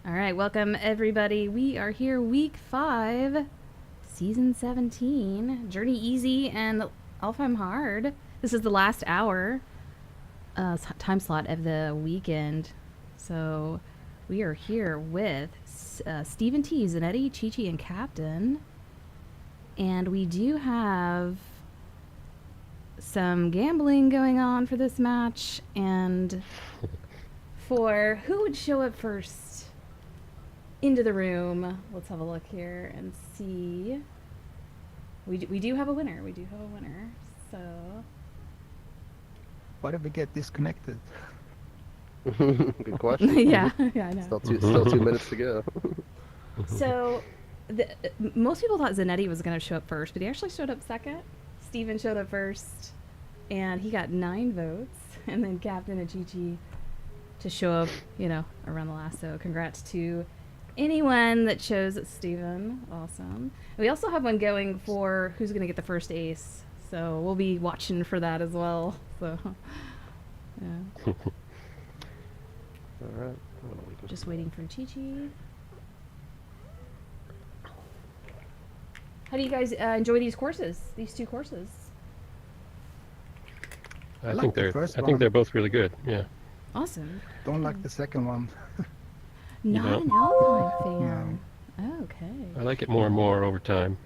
All right, welcome everybody. We are here week 5, season 17, Journey Easy and Alfheim Hard. This is the last hour time slot of the weekend. So we are here with Stephen T, Zanetti, Chi-Chi, and Captain. And we do have some gambling going on for this match. And for who would show up first into the room, let's have a look here and see. We do have a winner. We do have a winner. So why did we get disconnected? Good question. yeah, I know. Still 2 minutes to go. So most people thought Zanetti was going to show up first, but he actually showed up second. Steven showed up first, and he got 9 votes. And then Captain and Chi-Chi to show up, around the last. So congrats to anyone that chose Steven. Awesome. We also have one going for who's going to get the first ace. So we'll be watching for that as well. So, yeah. All right. Just waiting for Chi-Chi. How do you guys enjoy these courses? These 2 courses? I think they're both really good. Yeah. Awesome. Don't like the second one. Not an Alfheim fan. No. Okay. I like it more and more over time.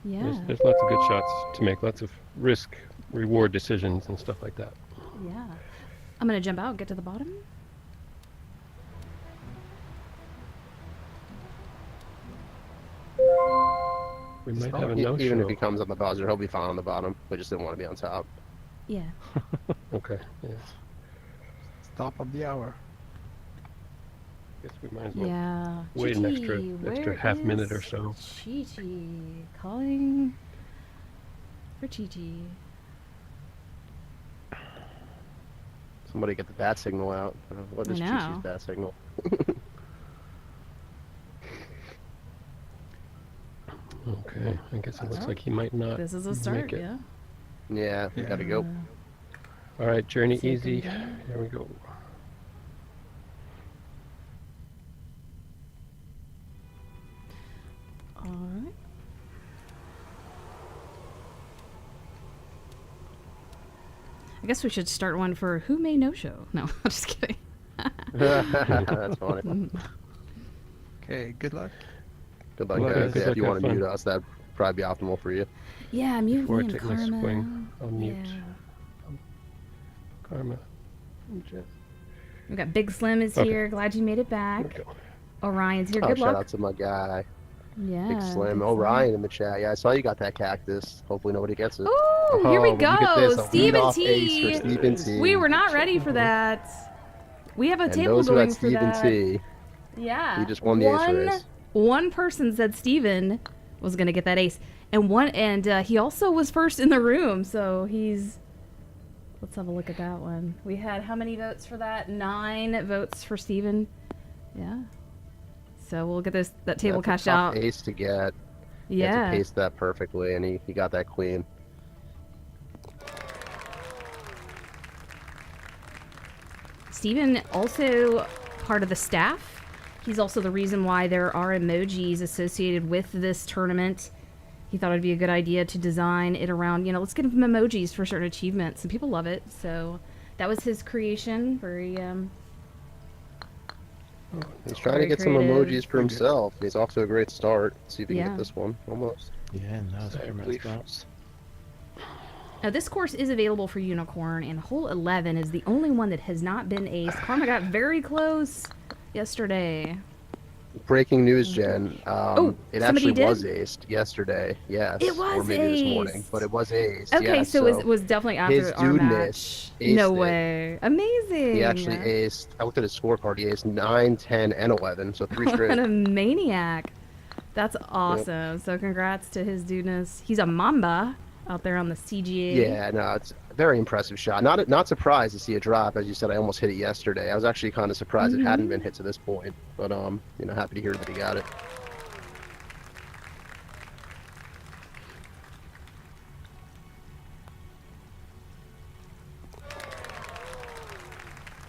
Yeah. There's lots of good shots to make, lots of risk-reward decisions and stuff like that. Yeah. I'm going to jump out and get to the bottom. We might have a no-show. Even if he comes on the buzzer, he'll be fine on the bottom. We just didn't want to be on top. Yeah. Okay. Yes. Top of the hour. Guess we might as well Yeah. wait an Chi-Chi, extra half minute or so. Chi-Chi. Calling for Chi-Chi. Somebody get the bat signal out. What is Chi-Chi's bat signal? Okay. I guess it looks like he might not. This is a start, make it. yeah. Yeah, we gotta go. All right, Journey Second Easy. game. Here we go. All right. I guess we should start one for who may no show. No, I'm just kidding. That's funny. Okay, good luck. Good luck, Well, guys. good Yeah, luck, if you have want to fun. mute us, that'd probably be optimal for you. Yeah, mute Before I me and take my Karma. swing, I'll mute. Yeah. Karma. We got Big Slim is Okay. here. Glad you made it Here back. we go. Orion's here. Oh, Good shout luck. out to my guy, Yeah. Big Slim. Big Oh, Ryan in the chat. Yeah, I saw you got that cactus. Hopefully nobody gets it. Oh, here we but look at go. this, a Stephen leadoff T. ace for Stephen T. We were not ready for that. We have a And table those who going had for Stephen that. T. Yeah. He just won the ace race. One person said Steven was going to get that ace. And he also was first in the room, so he's... Let's have a look at that one. We had how many votes for that? 9 votes for Steven. Yeah. So we'll get that table That's cashed a tough out. ace to get. He Yeah. had to pace that perfectly, and he got that clean. Steven also part of the staff. He's also the reason why there are emojis associated with this tournament. He thought it'd be a good idea to design it around, let's give him emojis for certain achievements, and people love it. So that was his creation. Very He's trying to Very get some creative. emojis for himself. He's off to a great start. See if he can Yeah. get this one. Almost. Yeah, no, it's very Belief. much Now, this course is available for Unicorn, and hole 11 is the only one that has not been aced. Karma got very close yesterday. Breaking news, Jen. It somebody actually did? was aced yesterday. Yes. It was or maybe this morning, aced. but it was aced. Okay, yeah, so it was definitely his after our dudeness match. aced No it. way. Amazing. He actually aced. I looked at his scorecard. He aced 9, 10, and 11, so 3 straight. What a maniac. That's awesome. So congrats to his dudeness. He's a Mamba out there on the CGA. Yeah, no, it's a very impressive shot. Not surprised to see it drop. As you said, I almost hit it yesterday. I was actually kind of surprised it hadn't been hit to this point, but happy to hear that he got it.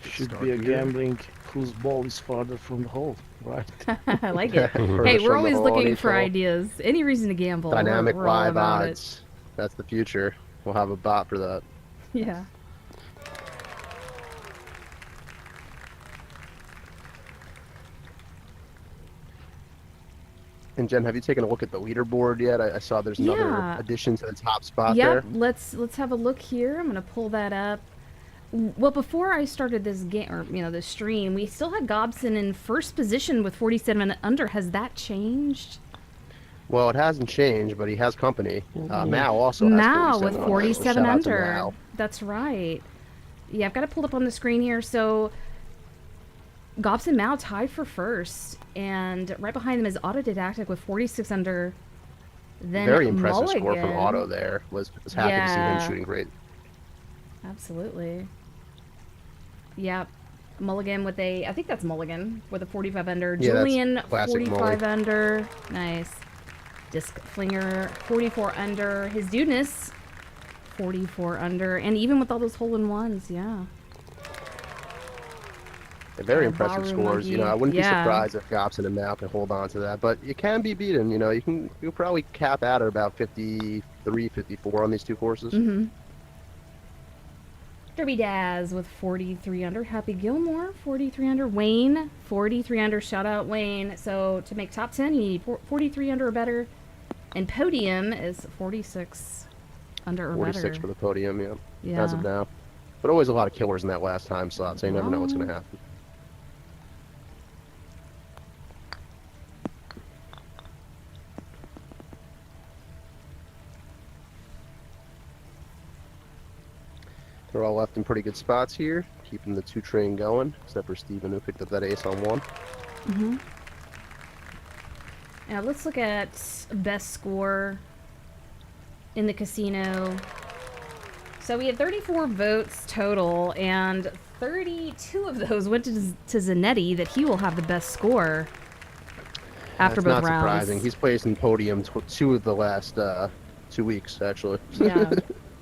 Should be a gambling whose ball is farther from the hole, right? I like it. Furthest Hey, from we're the always hole on looking each for hole. ideas. Any reason to gamble. Dynamic we're all live about odds. That's the future. We'll have a bot for that. it. Yeah. And Jen, have you taken a look at the leaderboard yet? I saw there's another Yeah. addition to the top spot Yep. there. Let's have a look here. I'm gonna pull that up. Well, before I started this game, or this stream, we still had Gobson in first position with 47 under. Has that changed? Well, it hasn't changed, but he has company. Mao also has Mao 47 with under, so 47 shout out to under. Mao. That's right. Yeah, I've got it pulled up on the screen here. So Gobson Mao tied for first, and right behind them is Autodidactic with 46 under. Then Very impressive score from Mulligan. Otto there. Was happy to see Yeah. him shooting great. Absolutely. Yep. Mulligan with I think that's Mulligan with a 45 under. Yeah, that's Julian, classic 45 Mully. under. Nice. Disc Flinger, 44 under. His Dudeness, 44 under. And even with all those hole-in-ones, yeah. Very Yeah, impressive Baru scores. Monkey. I wouldn't be Yeah. surprised if Gobson and Mao can hold on to that. But it can be beaten. You'll probably cap out at about 53, 54 on these two courses. Mm-hmm. Derby Daz with 43 under. Happy Gilmore, 43 under. Wayne, 43 under. Shout out Wayne. So to make top 10, you need 43 under or better. And podium is 46 under or 46 better. for the podium, Yeah. as of now. But always a lot of killers in that last time slot, so you never know what's going to happen. They're all left in pretty good spots here, keeping the two train going, except for Steven who picked up that ace on one. Mm-hmm. Now let's look at best score in the casino. So we had 34 votes total, and 32 of those went to Zanetti, that he will have the best score after That's both not rounds. surprising. He's placed in podium two of the last 2 weeks, actually. Yeah.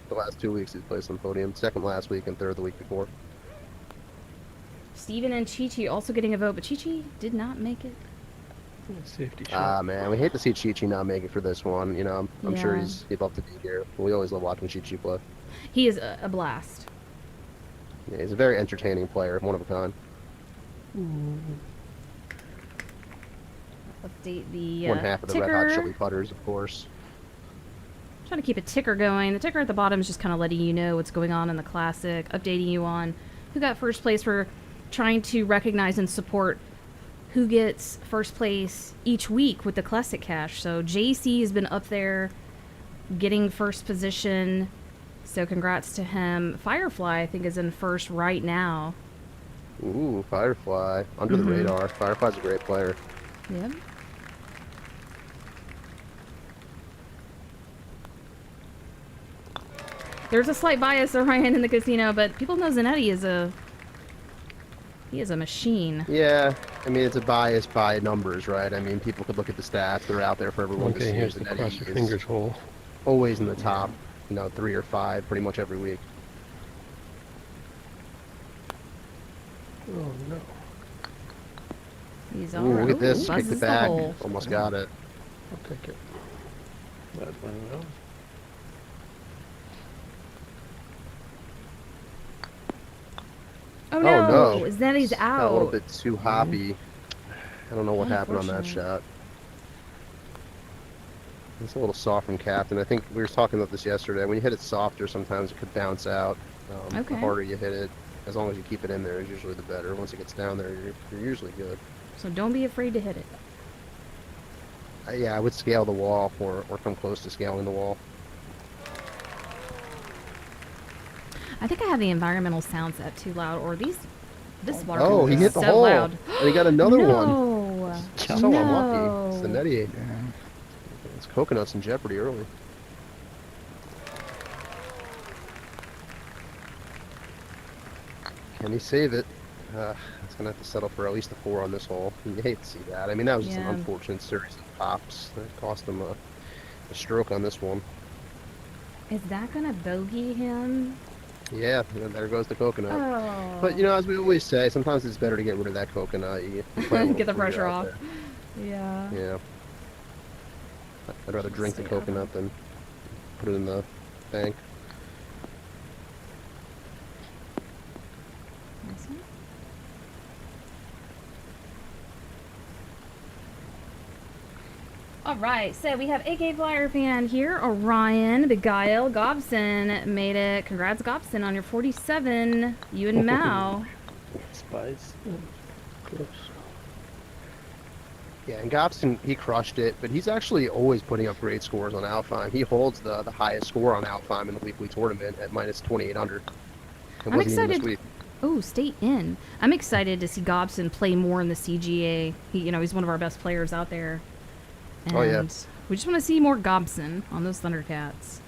The last 2 weeks he's placed on podium. Second last week and third the week before. Steven and Chi-Chi also getting a vote, but Chi-Chi did not make it. Safety Ah, shot. man, we hate to see Chi-Chi not make it for this one. I'm sure Yeah. he'd love to be here. We always love watching Chi-Chi play. He is a blast. Yeah, he's a very entertaining player, one of a kind. Update the One half of the ticker. Red Hot Chili Putters, of course. Trying to keep a ticker going. The ticker at the bottom is just kind of letting you know what's going on in the Classic, updating you on who got first place. We're trying to recognize and support who gets first place each week with the Classic Cash. So JC has been up there getting first position. So congrats to him. Firefly, I think, is in first right now. Ooh, Firefly. Under the radar. Firefly's a great player. Yep. There's a slight bias, Orion, in the casino, but people know Zanetti is he is a machine. Yeah, I mean, it's a bias by numbers, right? I mean, people could look at the stats. They're out there for everyone to Okay, see. here's the Zanetti cross your is fingers hole. always in the top, 3 or 5 pretty much every week. Oh no. He's Ooh, all look right. at this. Kicked Buzzes it the back. hole. Almost got it. I'll take it. That's one of those. Oh Oh, no! no. Zanetti's Got a little out. bit too hoppy. I don't know what happened on that Unfortunate. shot. It's a little soft from Captain. I think we were talking about this yesterday. When you hit it softer, sometimes it could bounce out. Okay. The harder you hit it, as long as you keep it in there, is usually the better. Once it gets down there, you're usually good. So don't be afraid to hit it. Yeah, I would scale the wall or come close to scaling the wall. I think I have the environmental sound set too loud, or this water Oh, cooler he is hit the so hole. loud. And he got another one. No. So No. unlucky. Zanetti, Yeah. it's coconuts in jeopardy early. Can he save it? It's going to have to settle for at least a 4 on this hole. You hate to see that. I mean, that was just Yeah. an unfortunate series of pops. That cost him a stroke on this one. Is that gonna bogey him? Yeah, and there goes the coconut. Oh. But, you know, as we always say, sometimes it's better to get rid of that coconut. You play a little Get the freer pressure out off. there. Yeah. Yeah. I'd rather drink So, the yeah. coconut than put it in the bank. Awesome. All right, so we have AK Flyer fan here. Orion, Beguile, Gobson made it. Congrats, Gobson, on your 47. You and Mao. Spice. Close. Yeah, and Gobson, he crushed it, but he's actually always putting up great scores on Alfheim. He holds the highest score on Alfheim in the weekly tournament at minus 2,800. It I'm wasn't even this excited. week. Oh, stay in. I'm excited to see Gobson play more in the CGA. He's one of our best players out there. And Oh, yeah. we just want to see more Gobson on those Thundercats.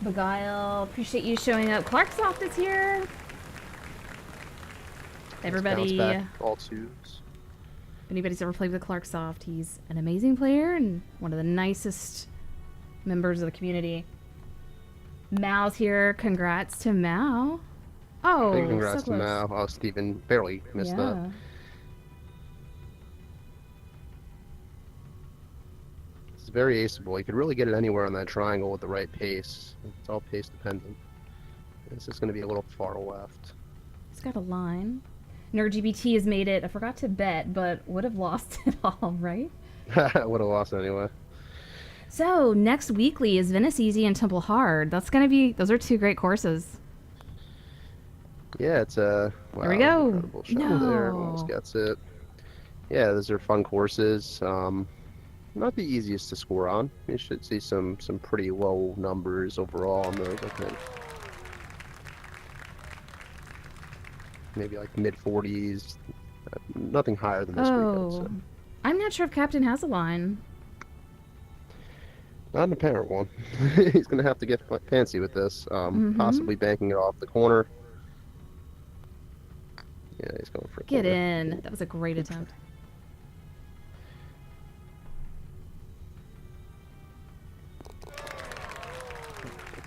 Beguile, appreciate you showing up. Clarksoft is here. Everybody, Bounce back, all twos. if anybody's ever played with Clarksoft, he's an amazing player and one of the nicest members of the community. Mao's here. Congrats to Mao. Oh, Big congrats so to close. Mao. Oh, Steven barely missed that. Yeah. It's very aceable. You could really get it anywhere on that triangle with the right pace. It's all pace dependent. This is going to be a little far left. It's got a line. NerdGBT has made it. I forgot to bet, but would have lost it all, right? Would have lost anyway. So next weekly is Venice Easy and Temple Hard. That's gonna be. Those are two great courses. Yeah, it's a wow, There we go. incredible shot there. No. Almost gets it. Yeah, those are fun courses. Not the easiest to score on. You should see some pretty low numbers overall on those, I think. Maybe like mid 40s. Nothing higher than this week, I would say. Oh, I'm not sure if Captain has a line. Not an apparent one. He's going to have to get fancy with this. Possibly banking it off the corner. Yeah, he's going for a Get corner. in. That was a great attempt.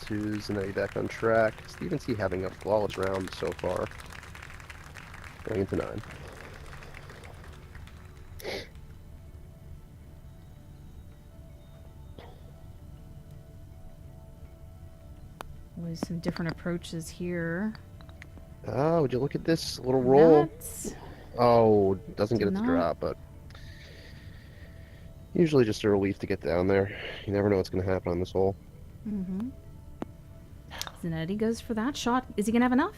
Twos, and now you're back on track. Steven C having a flawless round so far. Going into 9. There's some different approaches here. Oh, would you look at this little roll? That's- Oh, doesn't get Did it to not. drop, but usually just a relief to get down there. You never know what's going to happen on this hole. Zanetti goes for that shot. Is he gonna have enough?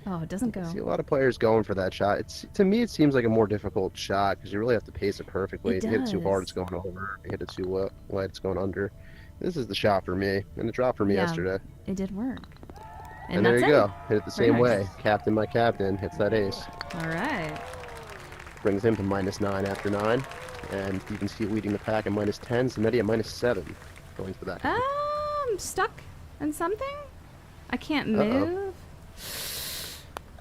Oh, it doesn't I see a go. lot of players going for that shot. To me, it seems like a more difficult shot because you really have to pace it perfectly. It If you hit it too hard, does. it's going over. If you hit it too light, it's going under. This is the shot for me, and it dropped for me Yeah. yesterday. It did work. And there that's you it. go. Hit it the Very same nice. way. Captain by captain hits that ace. All right. Brings him to -9 after 9. And you can see leading the pack at -10. Zanetti at -7. Going for that. Stuck in something? I can't Uh-oh. move.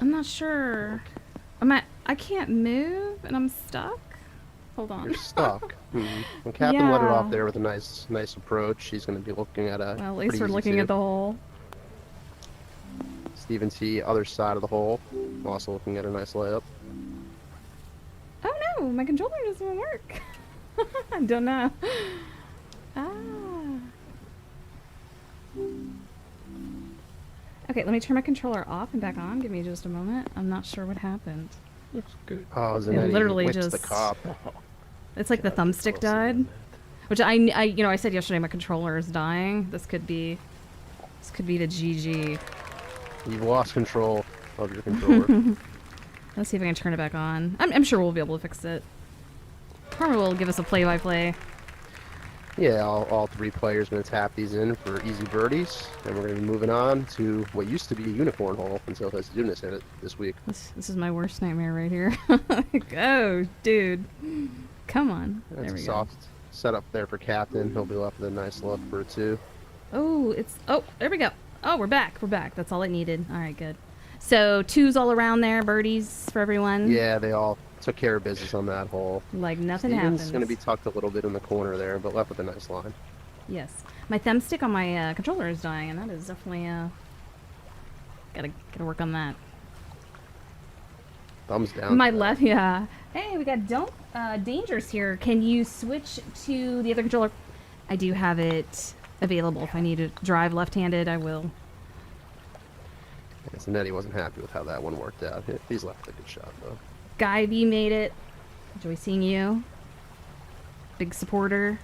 I'm not sure. I can't move and I'm stuck? Hold on. You're stuck. When Captain let it off Yeah. there with a nice approach, he's going to be looking at a. Well, at least pretty we're easy looking two. at the hole. Steven C, other side of the hole, also looking at a nice layup. Oh no, my controller doesn't work. I don't know. Ah. Okay, let me turn my controller off and back on. Give me just a moment. I'm not sure what happened. Looks good. Oh, Zanetti literally whips the just- cop. It's like the thumbstick died, which I said yesterday my controller is dying. This could be the GG. You've lost control of your controller. Let's see if I can turn it back on. I'm sure we'll be able to fix it. Karma will give us a play-by-play. Yeah, all 3 players going to tap these in for easy birdies, and we're going to be moving on to what used to be a unicorn hole until Hesidunas hit it this week. This is my worst nightmare right here. Oh, dude. Come on. That's There a we go. soft setup there for Captain. He'll be left with a nice look for a 2. Oh, there we go. Oh, we're back. We're back. That's all it needed. All right, good. So 2s all around there, birdies for everyone. Yeah, they all took care of business on that hole. Like nothing Steven's happens. going to be tucked a little bit in the corner there, but left with a nice line. Yes. My thumbstick on my controller is dying, and that is definitely gotta work on that. Thumbs down. My to that. left, yeah. Hey, we got dangers here. Can you switch to the other controller? I do have it available. If I need to drive left-handed, I will. Yeah, Zanetti wasn't happy with how that one worked out. He's left a good shot, though. Guy B made it. Enjoy seeing you. Big supporter.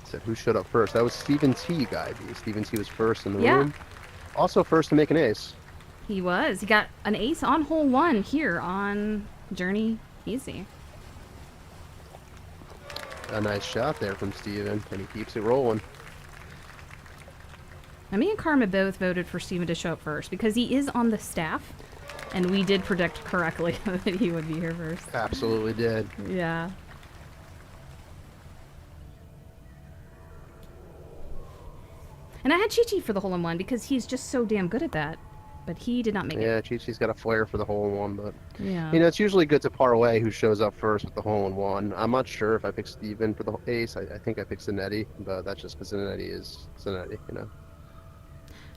Said who showed up first? That was Stephen T. Guy B. Stephen T. was first in the Yeah. room. Also first to make an ace. He was. He got an ace on hole 1 here on Journey Easy. A nice shot there from Steven, and he keeps it rolling. Now, me and Karma both voted for Steven to show up first because he is on the staff, and we did predict correctly that he would be here first. Absolutely did. Yeah. And I had Chi-Chi for the hole-in-one because he's just so damn good at that. But he did not make it. Yeah, Chi-Chi's got a flair for the hole-in-one, but Yeah. you know, it's usually good to parlay who shows up first with the hole-in-one. I'm not sure if I picked Steven for the ace. I think I picked Zanetti, but that's just because Zanetti is Zanetti, you know.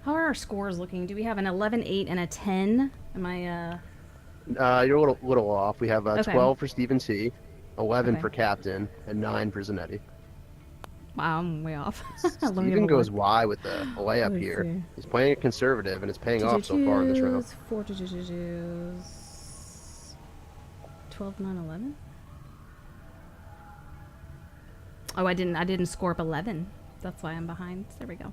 How are our scores looking? Do we have an 11, 8, and a 10? Am I, You're a little off. We have Okay. 12 for Steven T, 11 Okay. for Captain, and 9 for Zanetti. Wow, I'm way off. Let me Steven have a goes look. wide with the layup Let's here. see. He's playing it conservative, and it's paying off so far in this round. 4 12, 9, 11? Oh, I didn't score up 11. That's why I'm behind. There we go.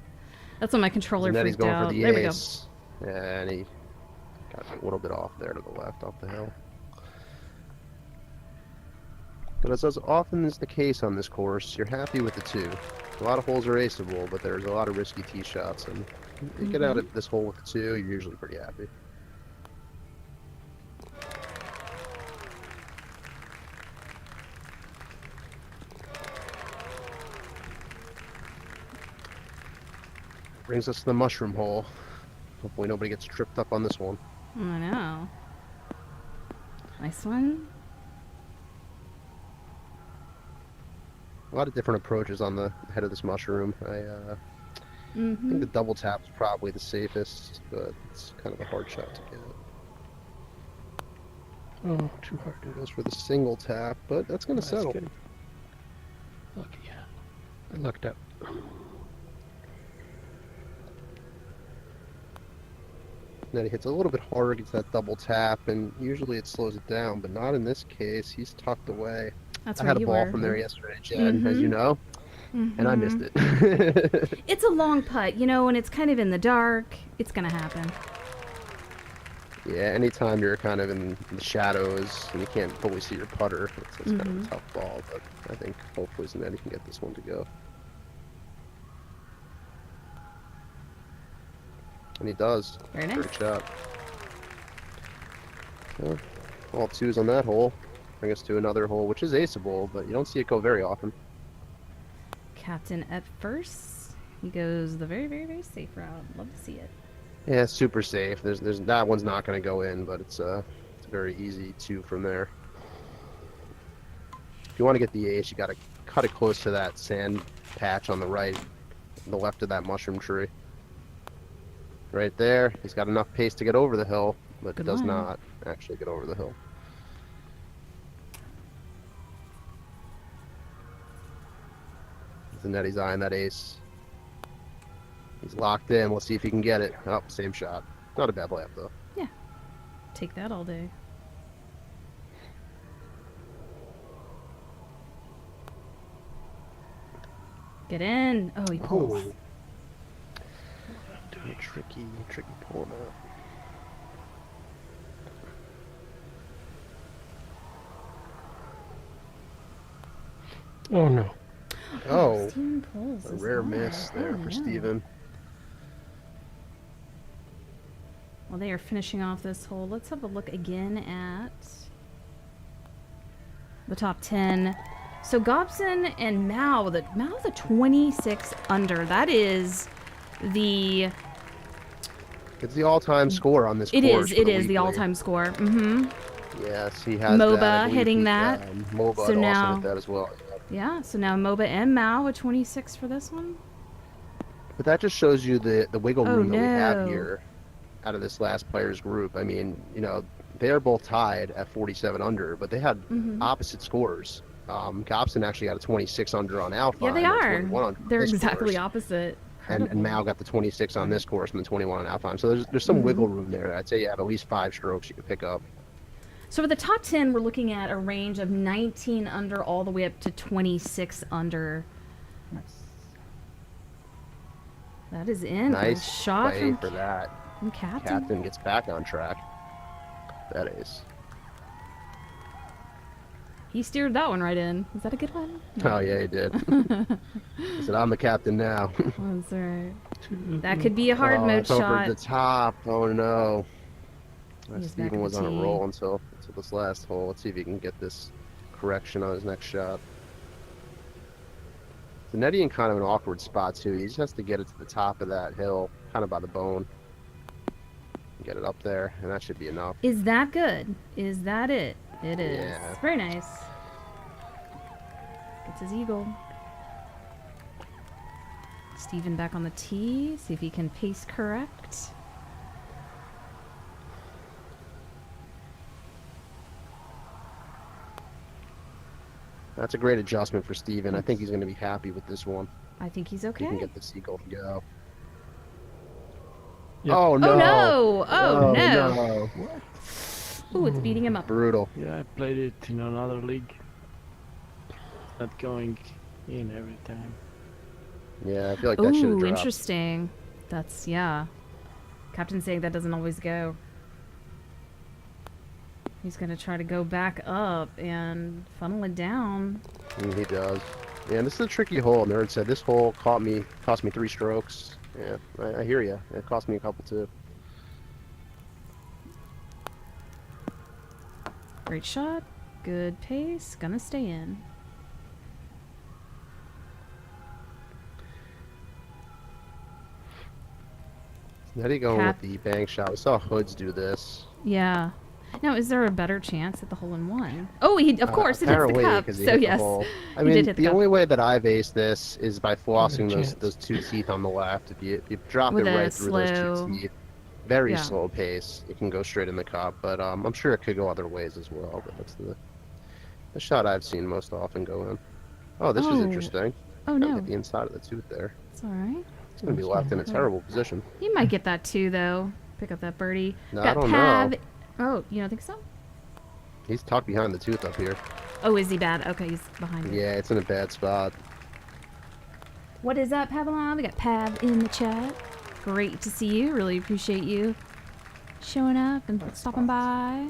That's when my controller Zanetti's freaked going out. for the There we go. ace. Yeah, and he got a little bit off there to the left, off the hill. But as often is the case on this course, you're happy with the 2. A lot of holes are aceable, but there's a lot of risky tee shots, and you get out of this hole with the 2, you're usually pretty happy. Brings us to the mushroom hole. Hopefully nobody gets tripped up on this one. I know. Nice one. A lot of different approaches on the head of this mushroom. I think the double tap is probably the safest, but it's kind of a hard shot to get. Oh, too hard. It goes for the single tap, but that's going to That's settle. good. Lucky. I lucked out. Then he hits a little bit harder, gets that double tap, and usually it slows it down, but not in this case. He's tucked away. That's I where had a you ball were. from there yesterday, Jen, as you know, and I missed it. It's a long putt, you know, and it's kind of in the dark. It's gonna happen. Yeah, anytime you're kind of in the shadows and you can't fully see your putter, it's kind of a tough ball, but I think hopefully Zanetti can get this one to go. And he does. Very nice. Great shot. Well, all 2s on that hole. Bring us to another hole, which is aceable, but you don't see it go very often. Captain at first. He goes the very, very, very safe route. Love to see it. Yeah, it's super safe. There's that one's not going to go in, but it's a very easy 2 from there. If you want to get the ace, you got to cut it close to that sand patch on the right, the left of that mushroom tree. Right there, he's got enough pace to get over the hill, but Good does line. not actually get over the hill. Zanetti's eyeing that ace. He's locked in. Let's see if he can get it. Oh, same shot. Not a bad layup, though. Yeah. Take that all day. Get in. Oh, he pulls. Doing a tricky pull now. Oh no. Oh, Steven pulls a as rare well. miss there Oh, for yeah. Steven. Well, they are finishing off this hole. Let's have a look again at the top 10. So Gobson and Mao the 26 under. That is the It's the all-time score on this It course. is. for It is the weekly. all-time score. Mm-hmm. Yes, he has MOBA that. I believe hitting that. MOBA So had also now- hit that as well. Yeah. Yeah. So now MOBA and Mao with 26 for this one. But that just shows you the wiggle Oh, room that we have no. here out of this last players group. I mean, you know, they are both tied at 47 under, but they had Mhm. opposite scores. Gobson actually got a 26 under on Alfheim. Yeah, they and are. 21 under on They're this exactly course. opposite. And Incredible. Mao got the 26 on this course and the 21 on Alfheim. So there's some Mhm. wiggle room there. I'd say you have at least 5 strokes you can pick up. So for the top 10, we're looking at a range of 19 under all the way up to 26 under. Nice. That is in. Nice shot play from, for that. from Captain. Captain gets back on track. That is. He steered that one right in. Is that a good one? Oh, yeah, he did. I said, I'm the captain now. That's right. That could be a hard mode it's over shot. the top. Oh, no. He's back Steven at was the on a tee. roll until this last hole. Let's see if he can get this correction on his next shot. So Nettie in kind of an awkward spot, too. He just has to get it to the top of that hill, kind of by the bone. Get it up there, and that should be enough. Is that good? Is that it? It is. Yeah. Very nice. Gets his eagle. Steven back on the tee. See if he can pace correct. That's a great adjustment for Steven. I think he's going to be happy with this one. I think he's He can okay. get the seagull to go. Yep. Oh, no. Oh no! Oh no! no. Ooh, it's beating him up. Brutal. Yeah, I played it in another league. Not going in every time. Yeah, I feel like that should have Ooh, dropped. interesting. That's, yeah. Captain saying that doesn't always go. He's going to try to go back up and funnel it down. He does. Yeah, and this is a tricky hole. Nerd said this hole cost me 3 strokes. Yeah, I hear you. It cost me a couple too. Great shot. Good pace. Gonna stay in. Nettie going Cap- with the bank shot. We saw Hoods do this. Yeah. Now, is there a better chance at the hole in one? Oh, he of course it hits the Apparently, cup. 'cause he So hit the yes, hole. I he mean, did hit the the cup. only way that I've aced this is by flossing chance. those 2 teeth on the left. If you drop With it a right through those slow- 2 teeth, very Yeah. slow pace, it can go straight in the cup. But I'm sure it could go other ways as well. But that's the shot I've seen most often go in. Oh, this is Oh. interesting. Oh Gotta no, get the inside of the tooth there. it's all right. It's gonna be left in a terrible position. He might get that too, though. Pick up that birdie. No, I Got don't Pav. know. Oh, you don't think so? He's tucked behind the tooth up here. Oh, is he bad? Okay, he's behind it. Yeah, it's in a bad spot. What is up, Pavlon? We got Pav in the chat. Great to see you. Really appreciate you showing up and stopping by.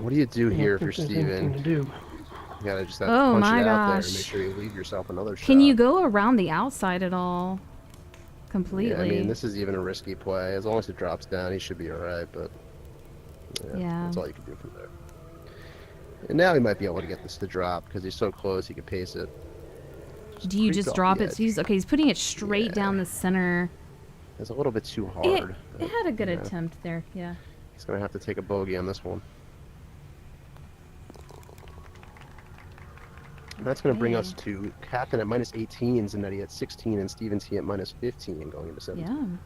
What do you do here for I don't think there's anything Steven? to do. You gotta just have to Oh punch my it out there and gosh. make sure you leave yourself another shot. Can you go around the outside at all? Completely. Yeah, I mean, this is even a risky play. As long as it drops down, he should be alright, but Yeah. that's all you can do from there. And now he might be able to get this to drop because he's so close he can pace it. Do you creep just off drop the it? So edge. he's okay. He's putting it straight Yeah. down the center. It's a little bit too hard. It but had a good yeah, attempt there. Yeah. He's gonna have to take a bogey on this one. And that's gonna bring us to Captain at minus 18, Zanetti at 16, and Steven T at minus 15 going into 17. Yeah. And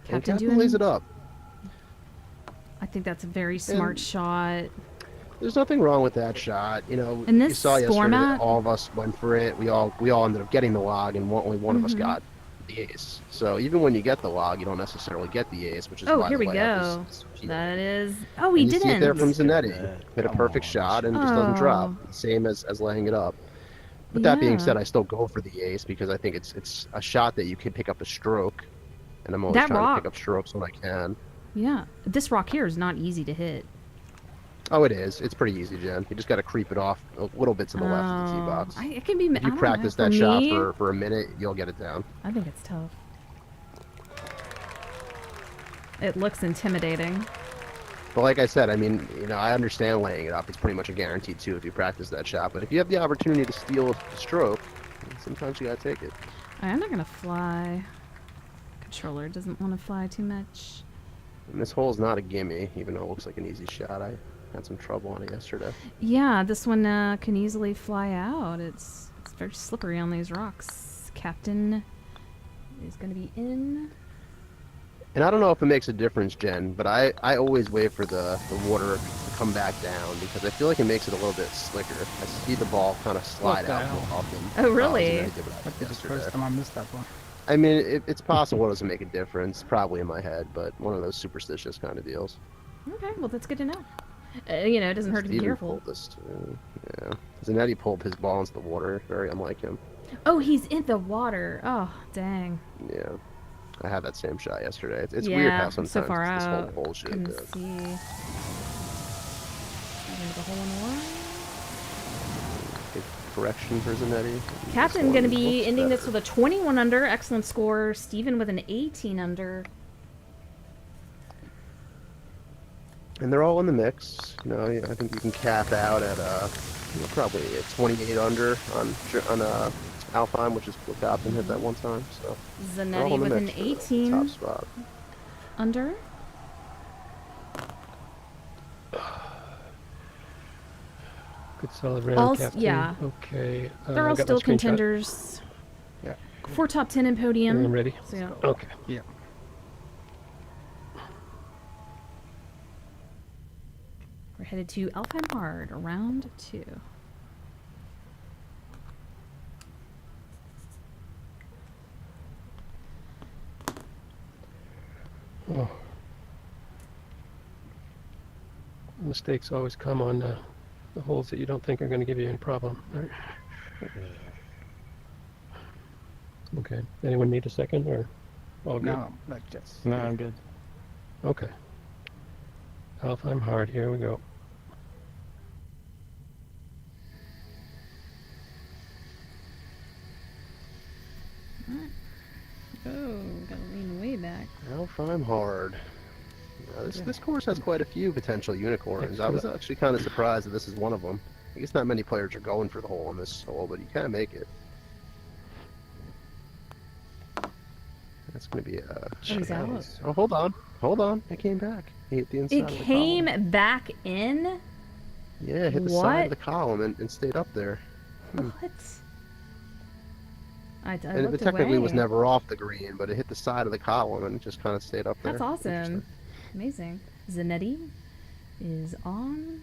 Captain Captain lays doing. it up. I think that's a very smart And- shot. There's nothing wrong with that shot. You know, In you this saw yesterday format- that all of us went for it. We all ended up getting the log, and only one of us Mhm. got the ace. So even when you get the log, you don't necessarily get the ace, which is Oh, why here the we layup go. is cheating. That is. Oh, he And you see it there from didn't. Zanetti. Yeah, Hit a come perfect on. shot and just doesn't drop. Oh. Same as laying it up. But that being Yeah. said, I still go for the ace because I think it's a shot that you can pick up a stroke, and I'm always That trying to rock- pick up strokes when I can. Yeah. This rock here is not easy to hit. Oh, it is. It's pretty easy, Jen. You just got to creep it off a little bit to the left of the tee Oh, box. It can be. If you practice that shot for a minute, you'll get it down. I think it's tough. It looks intimidating. But like I said, I mean, you know, I understand laying it up. It's pretty much a guarantee too if you practice that shot. But if you have the opportunity to steal a stroke, sometimes you gotta take it. I'm not gonna fly. controller doesn't want to fly too much. And this hole is not a gimme, even though it looks like an easy shot. I had some trouble on it yesterday. Yeah, this one can easily fly out. It's very slippery on these rocks. Captain is going to be in. And I don't know if it makes a difference, Jen, but I always wait for the water to come back down because I feel like it makes it a little bit slicker. I see the ball kind of slide What the out hell? more often. Oh, really? than I did That was the yesterday. first time I missed that one. I mean, it's possible it doesn't make a difference, probably in my head, but one of those superstitious kind of deals. Okay, well, that's good to know. You know, it doesn't hurt to be Steven careful. pulled this too. Yeah. Zanetti pulled his ball into the water, very unlike him. Oh, he's in the water. Oh, dang. Yeah. I had that same shot yesterday. It's Yeah, weird how I'm sometimes so far this whole out. bullshit. Couldn't see. Into the hole in one. Good correction for Zanetti. Captain This going to one be looks ending this better. with a 21 under. Excellent score. Steven with an 18 under. And they're all in the mix. You know, I think you can cap out at probably a 28 under on Alfheim, which is what Captain hit that one time. So they're all Zanetti in the with an mix for the 18 top spot. under. Good solid round, All Captain. yeah. Okay. They're I all got my still screenshot. contenders. Yeah. For top 10 in podium. I'm ready. So, yeah. Okay. Yeah. We're headed to Alfheim Hard, round 2. Oh. Mistakes always come on the holes that you don't think are going to give you any problem. Right? Okay. Anyone need a second or all good? No, like just. No, I'm good. Okay. Alfheim hard. Here we go. Oh, gotta lean way back. Alfheim hard. Yeah, this course has quite a few potential unicorns. I was actually kind of surprised that this is one of them. I guess not many players are going for the hole on this hole, but you can make it. That's going to be a... Oh, he's out. Oh, hold on. It came back. He hit the inside It of the column. came back in? Yeah, it hit the side What? of the column and stayed up there. What? I And it looked technically was away. never off the green, but it hit the side of the column and it just kind of stayed up there. That's awesome. Interesting. Amazing. Zanetti is on.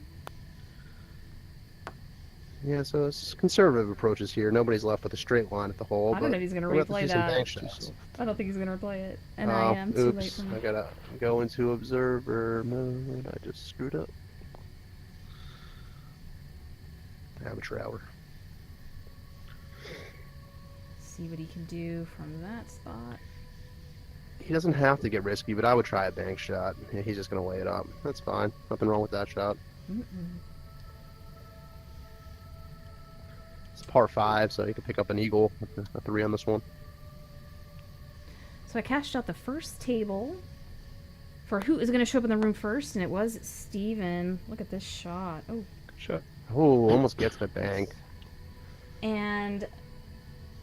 Yeah, so it's conservative approaches here. Nobody's left with a straight line at the hole. I don't know if he's going to we'll have replay see some that. bank shots. I don't think he's going to replay it. And Oh, I am too late oops. for me. I gotta go into observer mode. I just screwed up. Amateur hour. See what he can do from that spot. He doesn't have to get risky, but I would try a bank shot. Yeah, he's just gonna lay it up. That's fine. Nothing wrong with that shot. Mm-mm. It's par 5, so you can pick up an eagle with a 3 on this one. So I cashed out the first table for who is going to show up in the room first, and it was Steven. Look at this shot. Oh, Good shot. Oh, almost gets the bank. and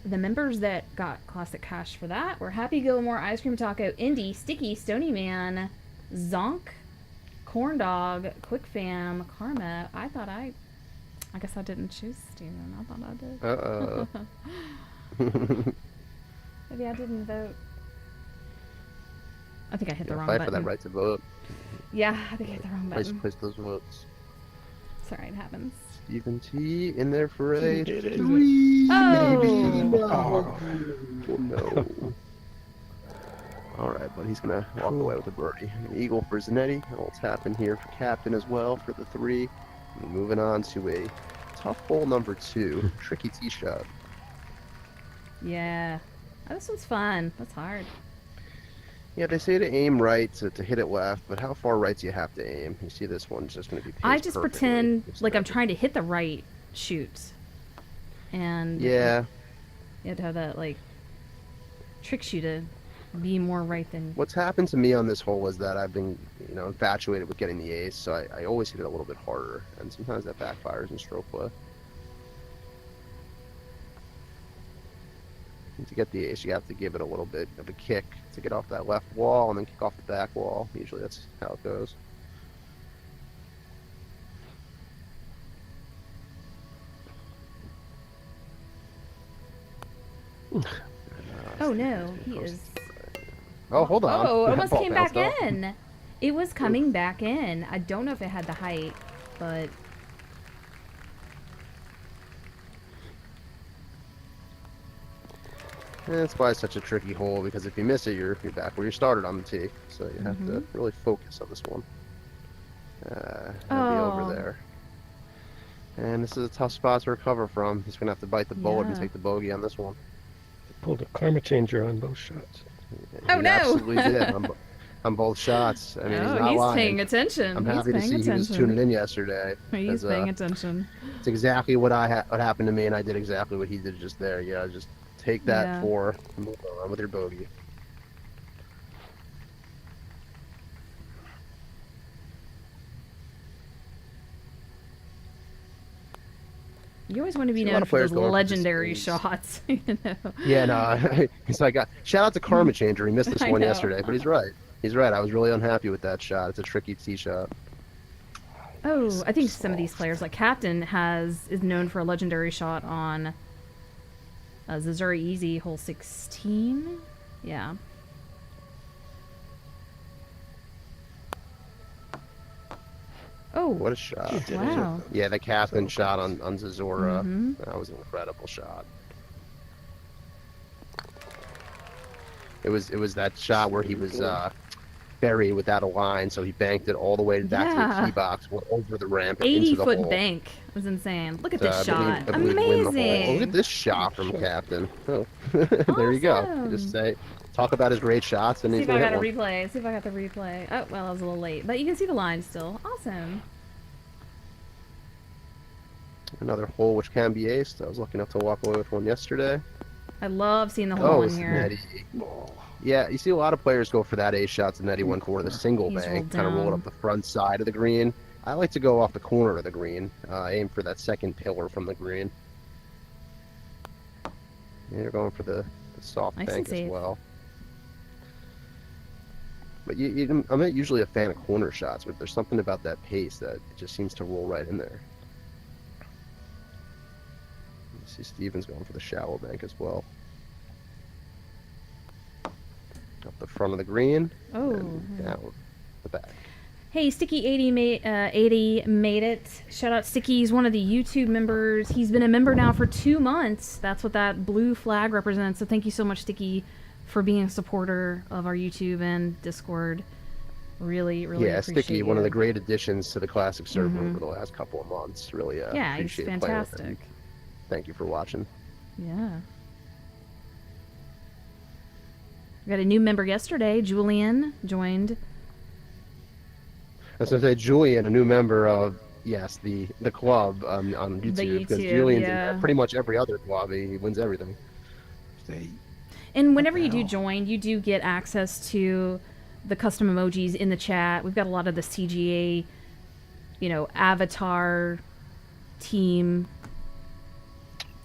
the members that got classic cash for that were Happy Gilmore, Ice Cream Taco, Indy, Sticky, Stony Man, Zonk, Corn Dog, Quick Fam, Karma. I guess I didn't choose Steven. I thought I did. Uh-oh. Maybe I didn't vote. I think I hit the Yeah, wrong fight button. for that right to vote. Yeah, I think I hit the wrong Place, button. place those votes. It's alright, it happens. Stephen T in there for a He did it. 3. Oh! Maybe. Oh. No. All right, but he's gonna walk away with a birdie. An eagle for Zanetti. I'll tap in here for Captain as well for the 3. And moving on to a tough hole number 2. Tricky tee shot. Yeah. Oh, this one's fun. That's hard. Yeah, they say to aim right to hit it left, but how far right do you have to aim? You see this one's just gonna be. I paced just perfectly. pretend It's like I'm not- trying to hit the right shoot. And Yeah. you have to have that, like, tricks you to be more right than... What's happened to me on this hole is that I've been, infatuated with getting the ace, so I always hit it a little bit harder, and sometimes that backfires in stroke play. And to get the ace, you have to give it a little bit of a kick to get off that left wall and then kick off the back wall. Usually that's how it goes. Oh no, he is. Oh, hold on. Oh, it That almost ball came back bounced off. in. It was coming back in. I don't know if it had the height, but That's why it's such a tricky hole, because if you miss it, you're back where you started on the tee. So you have to really focus on this one. He'll be over there. And this is a tough spot to recover from. He's going to have to bite the bullet and Yeah. take the bogey on this one. Pulled a karma changer on both shots. Oh, He no! absolutely did on both shots. I mean, he's oh, not he's lying. paying attention. I'm He's happy to paying see he was attention. tuning in yesterday. He's 'cause, paying attention. It's exactly what what happened to me, and I did exactly what he did just there. Yeah, just take that Yeah. 4 and move on with your bogey. You always want to be See, a lot known of for players those go over this legendary phase. shots. You know? Yeah, no, he's like, shout out to Karma Changer. He missed this I one know. yesterday, but he's right. He's right. I was really unhappy with that shot. It's a tricky tee shot. Oh, I think some of these players, like Captain, is known for a legendary shot on Zazuri Easy, hole 16. Yeah. Oh, What a shot. wow. Yeah, the captain shot on Zazora. Mhm. That was an incredible shot. It was that shot where he was buried without a line, so he banked it all the way back to the Yeah. tee box, went over the ramp and into the 80-foot hole. bank. It was insane. Look at to, this I believe- shot. I believe win the hole. Amazing. Look at this shot from Captain. Oh, there you go. You just say, talk about his great shots, and See he's if I gonna got a hit one. replay. See if I got the replay. Oh, well, I was a little late. But you can see the line still. Awesome. Another hole which can be aced. I was lucky enough to walk away with one yesterday. I love seeing the hole in it's here. netty. Yeah, you see a lot of players go for that ace shot to netty one for the single He's bank, rolled kind of roll it down. up the front side of the green. I like to go off the corner of the green, aim for that second pillar from the green. And you're going for the soft Nice bank and as safe. well. But I'm not usually a fan of corner shots, but there's something about that pace that it just seems to roll right in there. You see Steven's going for the shallow bank as well. Up the front of the green. Oh. And down the back. Hey, Sticky80 made it. Shout out Sticky. He's one of the YouTube members. He's been a member now for 2 months. That's what that blue flag represents. So thank you so much, Sticky, for being a supporter of our YouTube and Discord. Really, really Yeah, appreciate Sticky, you. one of the great additions to the classic server over the last couple of months. Really Yeah, he's appreciate playing with him. fantastic. Thank you for watching. Yeah. We got a new member yesterday. Julian joined. I was going to say, Julian, a new member of, yes, the club on YouTube. Because YouTube, Julian's yeah. in pretty much every other club. He wins everything. And whenever you do join, you do get access to the custom emojis in the chat. We've got a lot of the CGA, avatar team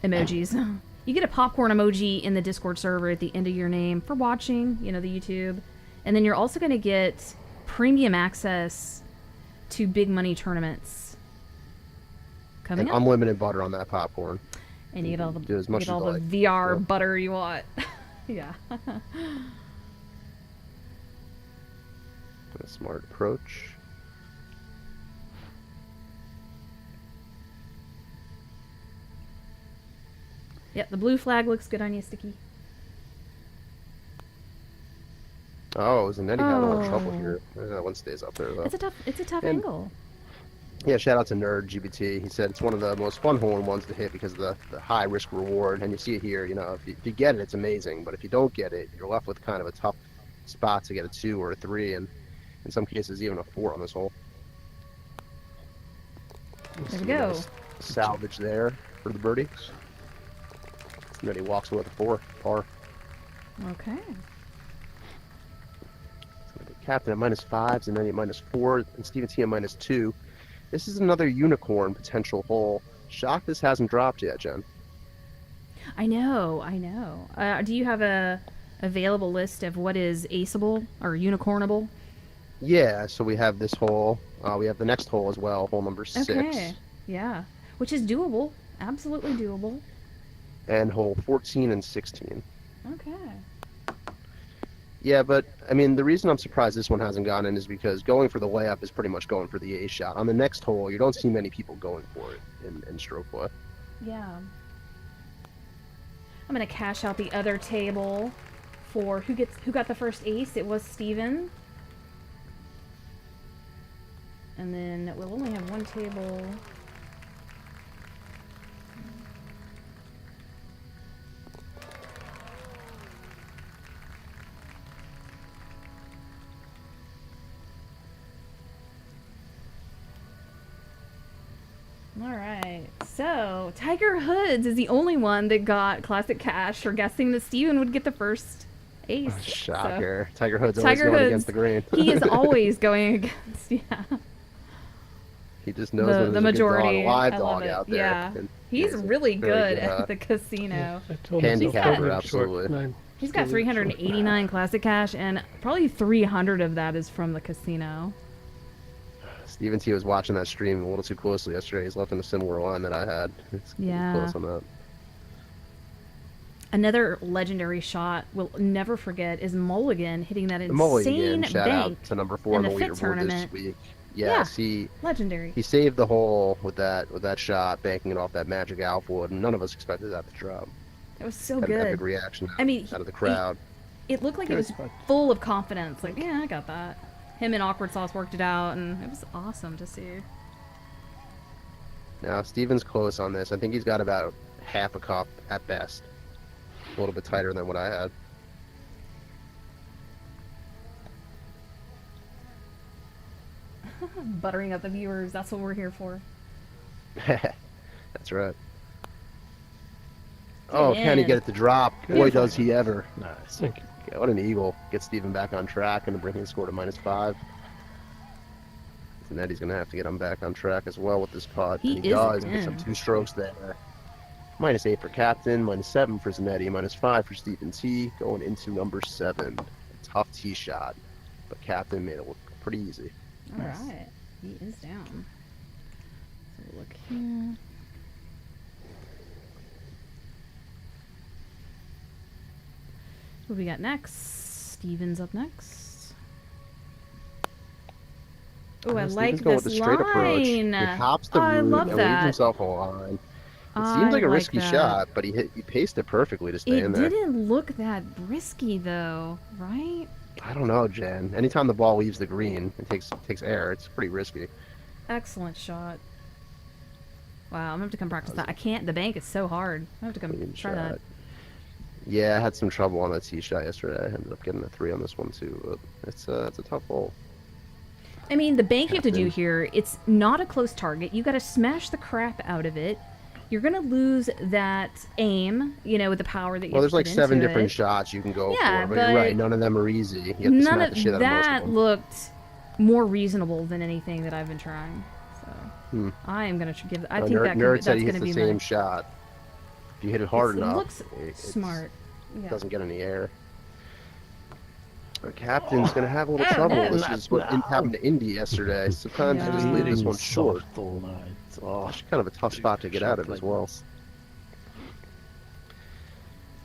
emojis. You get a popcorn emoji in the Discord server at the end of your name for watching, the YouTube. And then you're also going to get premium access to big money tournaments coming And up. unlimited butter on that popcorn. And you get all the, do as much you get all as the you like. VR Yeah. butter you want. Yeah. A smart approach. Yep, the blue flag looks good on you, Sticky. Oh, Zanetti having a little trouble Oh. here. That one stays up there, though. It's a tough And- angle. Yeah, shout out to Nerd GBT. He said it's one of the most fun hole-in-ones to hit because of the high risk reward. And you see it here, if you get it, it's amazing. But if you don't get it, you're left with kind of a tough spot to get a 2 or a 3, and in some cases even a 4 on this hole. There we See a go. nice salvage there for the birdie. And then he walks away with a 4, par. Okay. Captain at -5, and then at -4, and Steven T at -2. This is another unicorn potential hole. Shocked this hasn't dropped yet, Jen. I know, I know. Do you have a available list of what is aceable or unicornable? Yeah, so we have this hole. We have the next hole as well, hole number 6. Okay, yeah. Which is doable. Absolutely doable. And hole 14 and 16. Okay. Yeah, but, I mean, the reason I'm surprised this one hasn't gone in is because going for the layup is pretty much going for the ace shot. On the next hole, you don't see many people going for it in stroke play. Yeah. I'm gonna cash out the other table for who got the first ace. It was Steven. And then we'll only have one table. Alright, so Tiger Hoods is the only one that got classic cash, or guessing that Steven would get the first ace. Shocker. Tiger Hood's Tiger always going Hoods, against the grain. he is always going against, yeah. He just knows when there's the majority. a live I love dog it. out there. Yeah. And He's really very good at the casino. I told him Handicapper, he's got absolutely. short, He's got 389 classic cash, and probably 300 of that is from the casino. Steven T was watching that stream a little too closely yesterday. He's left in a similar line that I had. It's Yeah. close on that. Another legendary shot we'll never forget is Mulligan hitting that The Mulligan, insane shout bank. out to number 4 in on the the fit leaderboard tournament. this week. Yeah. Yes, he Legendary. saved the hole with that shot, banking it off that magic Alfwood, and none of us expected that to drop. It was so Had an epic good. reaction I mean, out of the crowd. It looked like it Good was spot. full of confidence. Like, yeah, I got that. Him and Awkward Sauce worked it out, and it was awesome to see. Now, Steven's close on this. I think he's got about half a cup at best. A little bit tighter than what I had. Buttering up the viewers, that's what we're here for. That's right. Oh, can he in. get it to drop? Good. Boy, does he ever. Nice. Thank you. Yeah, what an eagle. Get Steven back on track and bring his score to -5. And Eddie's going to have to get him back on track as well with this putt. He And he is does. in. Gets up 2 strokes there. -8 for Captain, -7 for Zanetti, -5 for Steven T. Going into number 7. A tough tee shot. But Captain made it look pretty easy. Nice. Alright. He is down. So we'll look here. Who we got next? Steven's up next. Oh, I Steven's like going this with the straight approach. He line. hops the Oh, I root love and that. leaves himself a line. It I seems like a like risky that. shot, but he paced it perfectly to stay It in there. didn't look that risky though, right? I don't know, Jen. Anytime the ball leaves the green and takes air, it's pretty risky. Excellent shot. Wow, I'm gonna have to come practice that. I can't. The bank is so hard. I have to come Clean try shot. that. Yeah, I had some trouble on that tee shot yesterday. I ended up getting a 3 on this one too. But it's a tough hole. I mean, the bank you have to do Captain. here, it's not a close target. You got to smash the crap out of it. You're going to lose that aim, you know, with the power that you Well, have there's to like put 7 into different it. shots you can go Yeah, for, but but you're right. None of them are easy. You have to None smack of the shit out of most that of them. looked more reasonable than anything that I've been trying. So Hmm. I am going to give. I No, think that Nerd could, said that's he going hits to be the same my. shot. If you hit it hard It enough, looks it's- smart. Yeah. It doesn't get any air. Our captain's gonna have a little Oh, trouble. no. This is what happened to Indy yesterday. Sometimes you just Yeah. leave this Leading one short. soft all night. Oh, It's kind of a tough spot to get out of as well.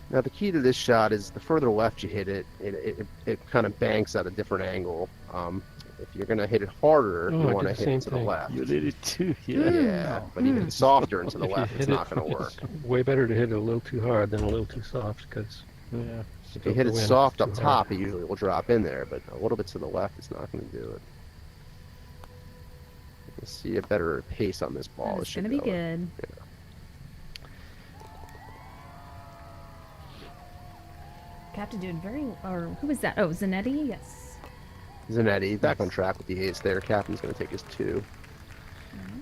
Now the key to this shot is the further left you hit it, it kind of banks at a different angle. If you're gonna hit it harder, Oh, you I want to did the hit it same to the thing. left. You did it too, yeah. Yeah, but even softer and to the If you left, it's hit not it, gonna work. It's way better to hit it a little too hard than a little too soft, because Yeah. If you hit it soft up top, it usually will drop in there, but a little bit to the left, it's not going to do it. Let's see a better pace on this ball. It It's should going to be go. good. Captain doing very. Or who was that? Oh, Zanetti. Yes. Zanetti back on track with the ace there. Captain's going to take his 2.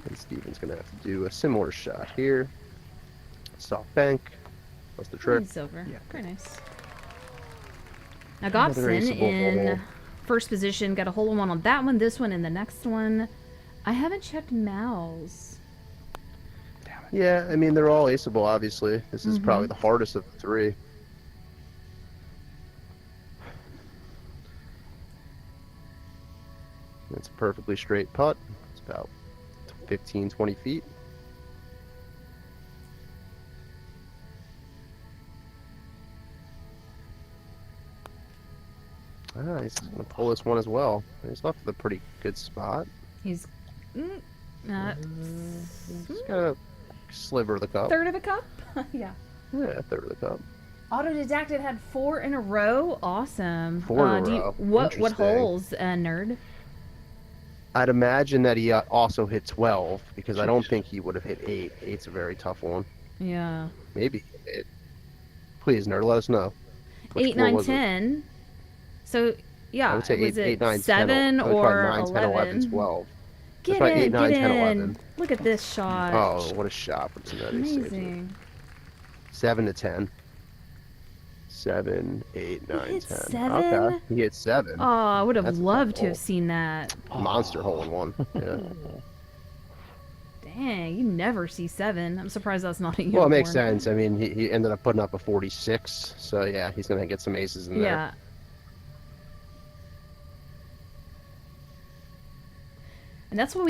And Steven's going to have to do a similar shot here. Soft bank. What's the trick? Silver. Yeah. Very nice. Now Another Gobson aceable in hole. first position, got a hole in one on that one, this one, and the next one. I haven't checked Mal's. Yeah, I mean, they're all aceable, obviously. This is probably the hardest of the three. It's a perfectly straight putt. It's about 15, 20 feet. Ah, he's going to pull this one as well. He's left with a pretty good spot. He's He's got a sliver of the cup. third of the cup. Yeah. Yeah, a third of the cup. Autodidacted had 4 in a row. Awesome. 4 in a row. What Interesting. holes, nerd? I'd imagine that he also hit 12 because I don't think he would have hit 8. 8's a very tough one. Yeah. Maybe. Please, nerd, let us know. Which 8, floor 9, was it? 10. So yeah, I would say was 8, 9, 10, 7 I would or try 9, 10, 11, 11? 12. Get probably in, 8, 9, get 10, in. 11. Look at this shot. Oh, what a shot from Zanetti. Saves it. Amazing. 7 to 10. 7, 8, 9, hit 10. 7? Okay, he hit 7. Oh, I would have That's a tough loved to hole. have seen that. Monster hole in one. Yeah. Dang, you never see 7. I'm surprised that's not a unicorn. Well, it makes sense. I mean, he ended up putting up a 46, so yeah, he's gonna get some aces in there. Yeah. And that's what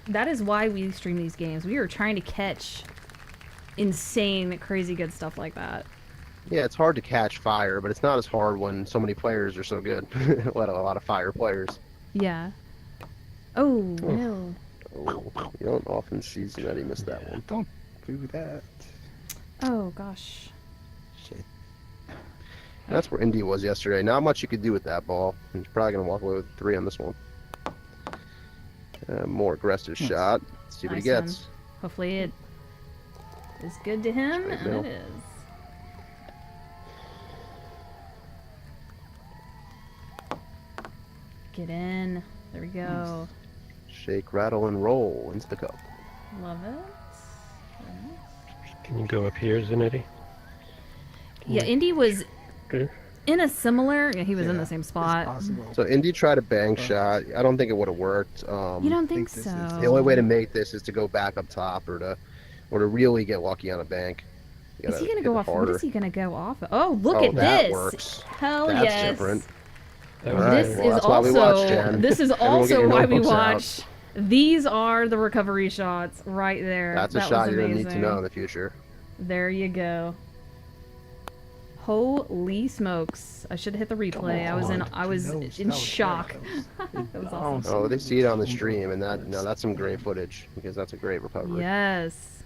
that is why we stream these games. We are trying to catch insane, crazy good stuff like that. Yeah, it's hard to catch fire, but it's not as hard when so many players are so good. Let a lot of fire players. Yeah. Oh, no. Oh, you don't often see Zanetti miss that one. Don't do that. Oh, gosh. Shit. That's where Indy was yesterday. Not much you could do with that ball. He's probably gonna walk away with 3 on this one. More aggressive shot. Let's see what he Nice gets. one. Hopefully it is good to him, Straight and middle. it is. Get in. There we go. Shake, rattle, and roll into the cup. Love it. Very nice. Can you go up here, Zanetti? Yeah, Indy was Okay. in a similar. Yeah, he was in Yeah, the same It's spot. possible. So Indy tried a bank shot. I don't think it would have worked. You don't think think this so? is- The only way to make this is to go back up top or to really get lucky on a bank. You Is gotta he gonna hit go it off? What harder. is he gonna go off? Oh, look Oh, at that this! works. Hell That's yes! different. That All was right, This well, is that's why we watch, also Jen. this is Everyone get also your why we notebooks out. watch. These are the recovery shots right there. That's a That shot was you're gonna need to amazing. know in the future. There you go. Holy smokes! I should have hit the replay. I was in Nose, in that was very shock. close. That was awesome. Oh, they see it on the stream, and that's some great footage because that's a great recovery. Yes.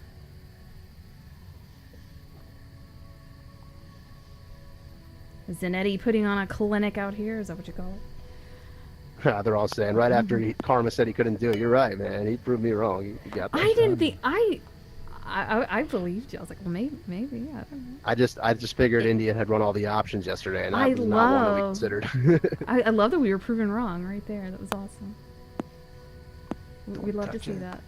Zanetti putting on a clinic out here. Is that what you call it? They're all saying right after Karma said he couldn't do it. You're right, man. He proved me wrong. He got that I shot. didn't think I believed you. I was like, well, maybe I don't know. I just figured India had run all the options yesterday, and that I was not one that we love- considered. I love that we were proven wrong right there. That was awesome. We'd love to touch see it. that.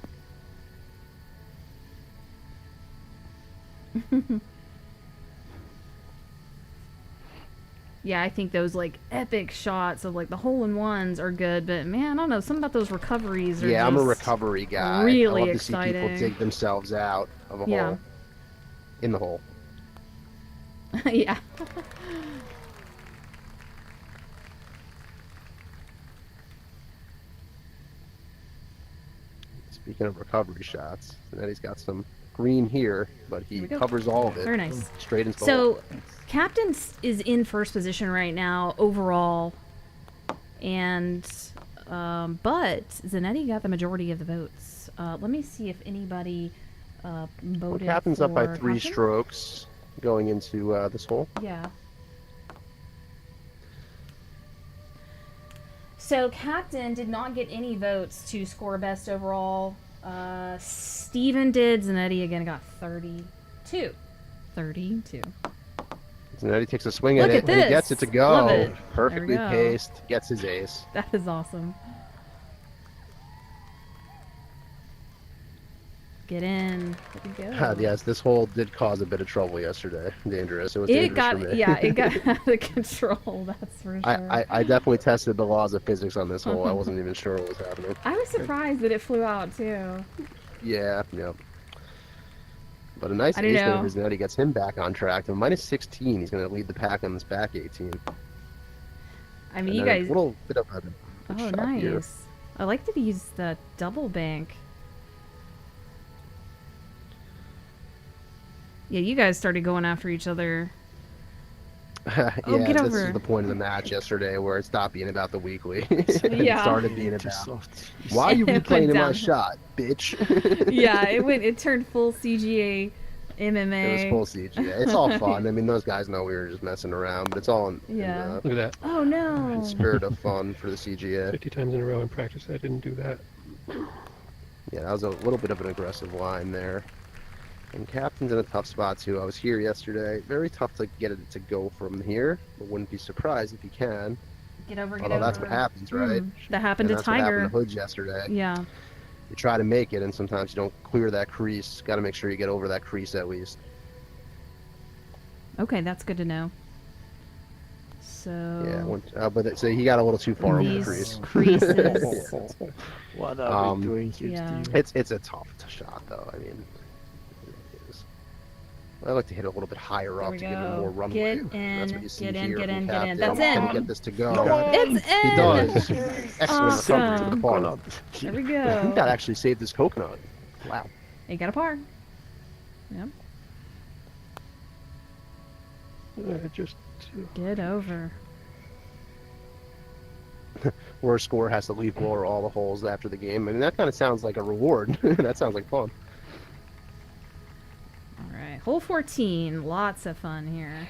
Yeah, I think those like epic shots of like the hole-in-ones are good, but man, I don't know, something about those recoveries are Yeah, I'm a just recovery guy. really I love to see exciting. people dig themselves out of a Yeah. hole. In the hole. Yeah. Speaking of recovery shots, Zanetti's got some green here, but he we go. covers all of it. Very nice. Straight into the hole. So, Captain is in first position right now overall, and but Zanetti got the majority of the votes. Let me see if anybody Well, voted. Captain's up by for 3 Captain. strokes going into this hole. Yeah. So Captain did not get any votes to score best overall. Steven did. Zanetti again got 32. 32. Zanetti takes a swing Look at it, at and he gets this. it to go. Love it. Perfectly There we go. paced, gets his ace. That is awesome. Get in. There we go. Yes, this hole did cause a bit of trouble yesterday. Dangerous. It was It dangerous got for me. yeah, it got out of control. That's for sure. I definitely tested the laws of physics on this hole. I wasn't even sure what was happening. I was surprised that it flew out too. Yeah, yep. But a nice I don't ace there know. for Zanetti gets him back on track. To minus 16, he's going to lead the pack on this back 18. I mean, And you then guys. a little bit of a good Oh, shot nice. here. I like that he used the double bank. Yeah, you guys started going after each other. Yeah, Oh, get this over. is the point of the match yesterday where it stopped being about the weekly. It Yeah. started being Too about, soft. why are you It went replaying my down. shot, bitch? Yeah, it turned full CGA MMA. It was full CGA. It's all fun. I mean, those guys know we were just messing around, but it's all in Yeah. Look at that. Oh no. spirit of fun for the CGA. 50 times in a row in practice, I didn't do that. Yeah, that was a little bit of an aggressive line there. And Captain's in a tough spot too. I was here yesterday. Very tough to get it to go from here, but wouldn't be surprised if he can. Get over, get Although over. that's what happens, right? That happened And to that's what happened Tiger. to Hoods yesterday. Yeah. You try to make it, and sometimes you don't clear that crease. Got to make sure you get over that crease at least. Okay, that's good to know. So. Yeah, so he got a little too far over the These crease. creases. What are Um, we doing here, Yeah. Steve? It's a tough shot, though. I mean, it is. I like to hit it a little bit higher There up we to give him go. more runway. Get That's in, what you see get in, here get from in, get in. Captain. That's Can he in. get this to go? It's in. He does. Excellent Awesome. coverage to the par. Coconut. There we He go. got actually saved his coconut. Wow. You got a par. Yep. Just Get over. Worst score has to leave blower all the holes after the game. I mean, that kind of sounds like a reward. That sounds like fun. All right. Hole 14. Lots of fun here.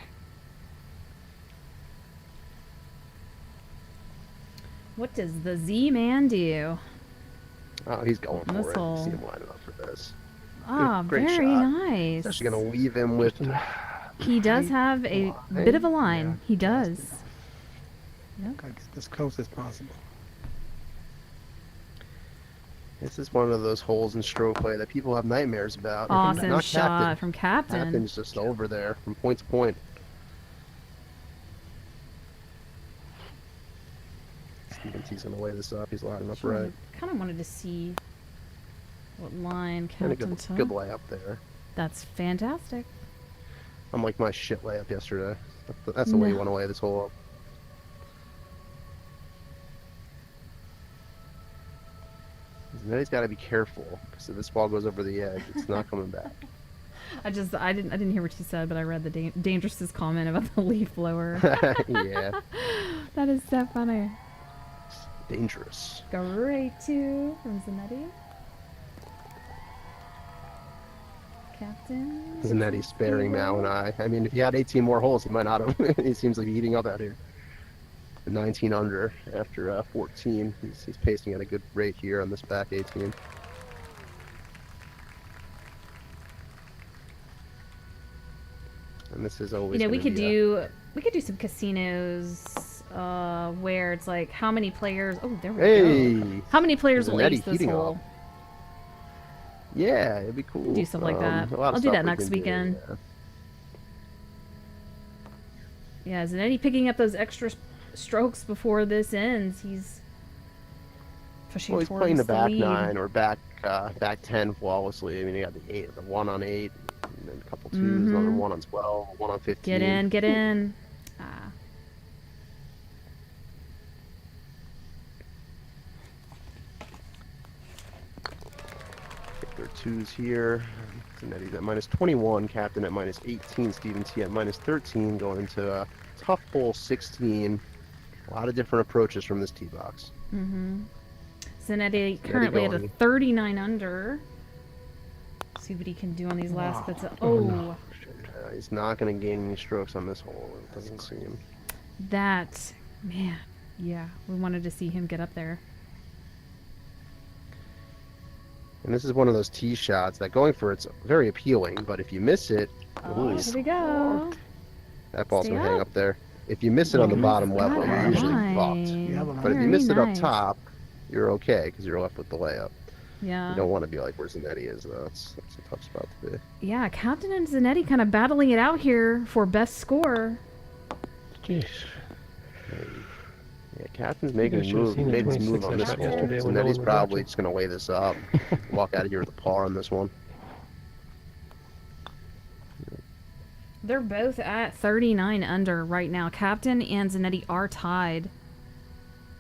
What does the Z-Man do? Oh, he's going This for it. hole. See him lining up for this. Ah, great very shot. nice. It's actually going to leave him with... He does have a bit of a line. He does. Gotta get as close as possible. This is one of those holes in stroke play that people have nightmares about. Awesome Not shot Captain. from Captain. Captain's just over there from point to point. Steven T's going to lay this up. He's lining up right. Kind of wanted to see what line And a Captain good, good took. layup there. That's fantastic. Unlike my shit layup yesterday. That's the way you No. want to lay this hole up. Zanetti's got to be careful because if this ball goes over the edge, it's not coming back. I didn't hear what you said, but I read the Dangerous's comment about the leaf blower. Yeah, That is so funny. dangerous. Great two from Zanetti. Captain. Zanetti's sparing Mal and I. I mean, if he had 18 more holes, he might not have. He seems like he's heating up out here. 19 under after 14. He's pacing at a good rate here on this back 18. And this is always. You know, we gonna could be do some casinos where it's like how many players. Oh, there we Hey, go. How many players will Zanetti ace this heating up. hole? yeah, it'd be cool. Do stuff like that. A lot of I'll do stuff that we next can do, weekend. yeah. Yeah, Zanetti picking up those extra strokes before this ends. He's pushing Well, he's towards playing the back lead. 9 or back 10 flawlessly. I mean, he got the 1 on 8, and then a couple 2s, another Mhm. 1 on 12, 1 on 15. Get in, get in. Ah. Take their 2s here. Zanetti's at minus 21, Captain at minus 18, Steven T at minus 13, going into a tough hole 16. A lot of different approaches from this tee box. Mm-hmm. Zanetti currently at a going. 39 under. See what he can do on these last bits of. Oh, He's not going to gain any strokes on this hole, it doesn't seem. that man. Yeah, we wanted to see him get up there. And this is one of those tee shots that going for it's very appealing, but if you miss it, Oh, ooh, here we go. that ball's Stay going to hang up. up there. If you miss it on the Nice. bottom level, Got you're it usually line. fucked. You have a But if you Very miss it up nice. top, you're okay because you're left with the layup. Yeah. You don't want to be like where Zanetti is, though. That's a tough spot to be. Yeah, Captain and Zanetti kind of battling it out here for best score. jeez. Yeah, Captain's making guys a should have move. seen the Made his 26 move on I this shot hole. yesterday when no one Zanetti's was probably watching. just going to lay this up, walk out of here with a par on this one. They're both at 39 under right now. Captain and Zanetti are tied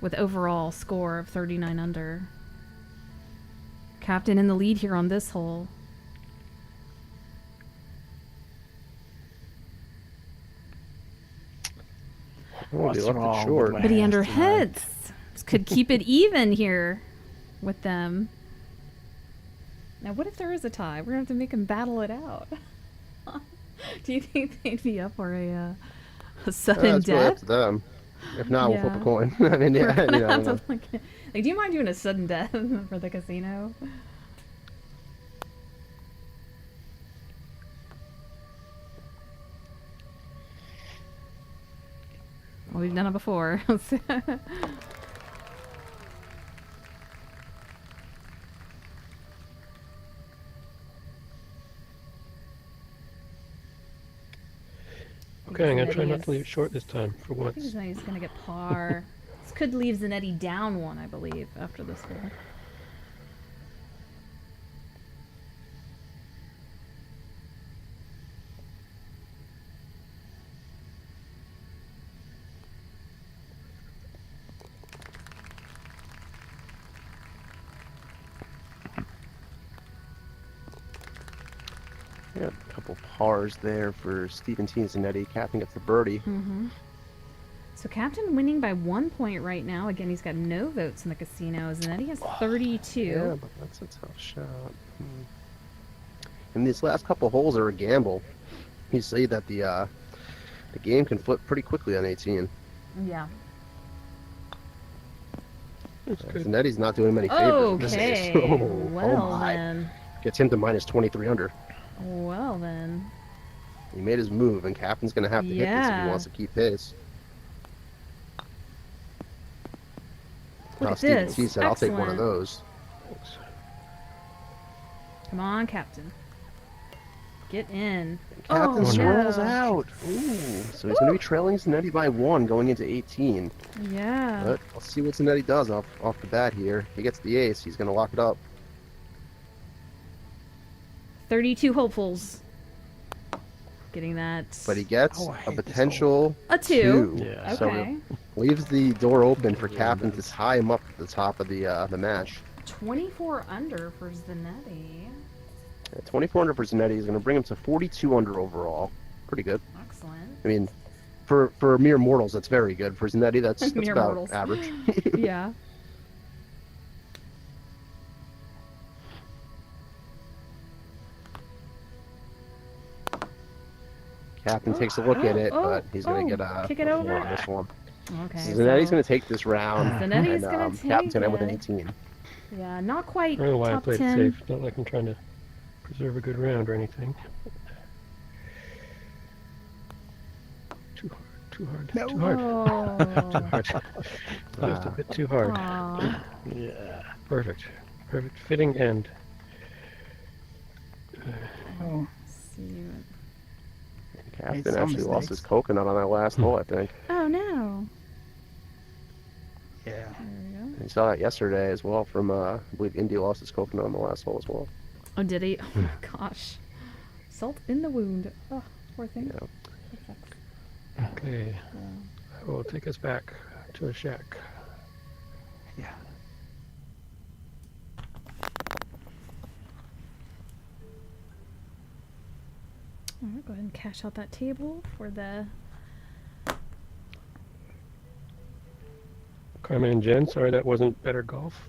with overall score of 39 under. Captain in the lead here on this hole. Oh, he left wrong it with short. my But he hands under tonight? hits. Could keep it even here with them. Now, what if there is a tie? We're going to have to make them battle it out. Do you think they'd be up for a sudden That's really up death? to them. If not, we'll flip a Yeah. coin. I mean, We're yeah, gonna you have know. to like, do you mind doing a sudden death for the casino? Well, we've done it before. Okay, I'm gonna try Zanetti not is- to leave it short this time for I think once. Zanetti's gonna get par. This could leave Zanetti down one, I believe, after this hole. Yeah, a couple pars there for Stephen T. and Zanetti. Captain gets the birdie. Mm-hmm. So Captain winning by 1 point right now. Again, he's got no votes in the casino. Zanetti has 32. Yeah, but that's a tough shot. And these last couple holes are a gamble. You see that the game can flip pretty quickly on 18. Yeah. That's good. Zanetti's not doing many favors. in this Okay. case. Well my. then. Gets him to minus 23 under. Well then. He made his move, and Captain's going to have to hit this if Yeah. he wants to keep pace. Look Now, at Stephen this. T said, I'll take one of Excellent. those. Thanks. Come on, Captain. Get in. Captain Oh, swirls no. out. Ooh. So he's going to be trailing Zanetti by 1 going into 18. Yeah. But let's see what Zanetti does off the bat here. He gets the ace. He's going to lock it up. 32 hopefuls. Getting that. But he gets Oh, I a hate this potential a 2. Yeah. So Okay. leaves the door open for Captain to tie him up at the top of the match. 24 under for Zanetti. 24 under for Zanetti is going to bring him to 42 under overall. Pretty good. Excellent. I mean, for mere mortals, that's very good. For Zanetti, that's Mere about mortals. average. Yeah. Captain takes a look at it, oh, but he's going oh, to get a kick it a over. four on this one. Okay. So Zanetti's going to take this round, Zanetti's and gonna Captain's take going to end with an it. 18. Yeah, not quite I don't know why I top played 10. it safe. Not like I'm trying to preserve a good round or anything. Too hard. No. Too hard. Too Oh. hard. Just a bit too hard. Aw. Yeah. Perfect. Perfect fitting end. Oh, See. Captain some actually lost his mistakes. coconut on that last hole, I think. Oh no. yeah. There we go. You saw that yesterday as well from, I believe Indy lost his coconut on the last hole as well. Oh, did he? Oh my gosh. Salt in the wound. Oh, poor thing. Yeah. That sucks. Okay. Yeah. I will take us back to a shack. Yeah. All right, go ahead and cash out that table for the. Carmen and Jen, sorry that wasn't better golf.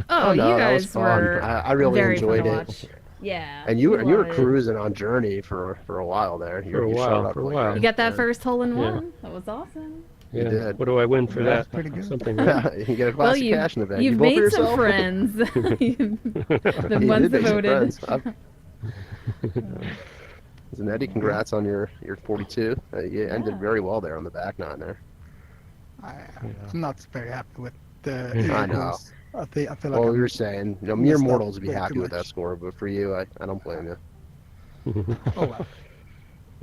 Oh, no, you that was guys fun. were. I really very fun to enjoyed it. watch. Yeah. And you were was. cruising on Journey for a while there. For a You while, showed up for a like while. You got that there. first hole in Yeah. one. That was awesome. You Yeah. did. What do I win for Yeah, that? that's pretty good. Something. Right? You get a Well, glass of cash in the bank. you've you vote for made some yourself? friends. The You ones did that make some voted. friends. Zanetti, congrats on your 42. You ended Yeah. very well there on the back nine there. I'm not very happy with the I know. equals. I feel like Well, I'm we were saying, mere messed up mortals would be way too happy with that much. score, but for you, I don't blame you. Oh, wow.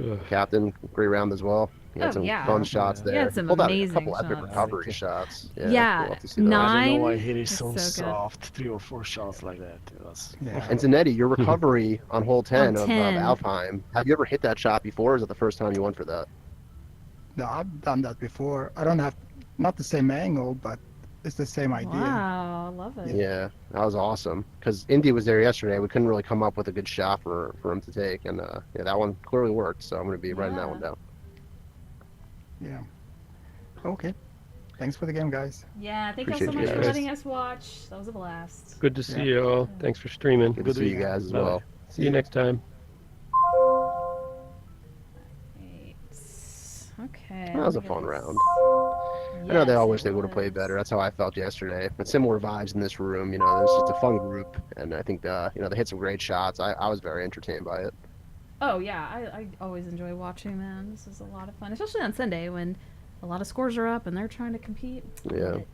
Ugh. Captain, great round as well. He had Oh, some yeah. fun shots Yeah. there. He had He some pulled out a amazing couple epic shots. recovery Okay. shots. Yeah, we'll have to see those. I don't know Nine why he is was so so good. soft. 3 or 4 shots like that. It was Yeah. And Zanetti, your recovery on hole 10 of 10. Alfheim, have you ever hit that shot before, or is it the first time you went for that? No, I've done that before. I don't have, not the same angle, but it's the same idea. Wow, I love it. Yeah, that was awesome. Because Indy was there yesterday. We couldn't really come up with a good shot for him to take. And yeah, that one clearly worked. So I'm going to be writing that one Yeah. down. Yeah. Okay. Thanks for the game, guys. Yeah, thank y'all so Appreciate much you for guys. letting us watch. That was a blast. Good to see Yeah. you all. Thanks for streaming. Good to see you guys as Bye-bye. well. See you next time. Eight. Okay. That was a let me get fun this- round. I know they all Yes, wish it they would have played was. better. That's how I felt yesterday. But similar vibes in this room. You know, there's just a fun group. And I think, they hit some great shots. I was very entertained by it. Oh yeah, I always enjoy watching them. This is a lot of fun, especially on Sunday when a lot of scores are up and they're trying to compete. I Yeah. love it.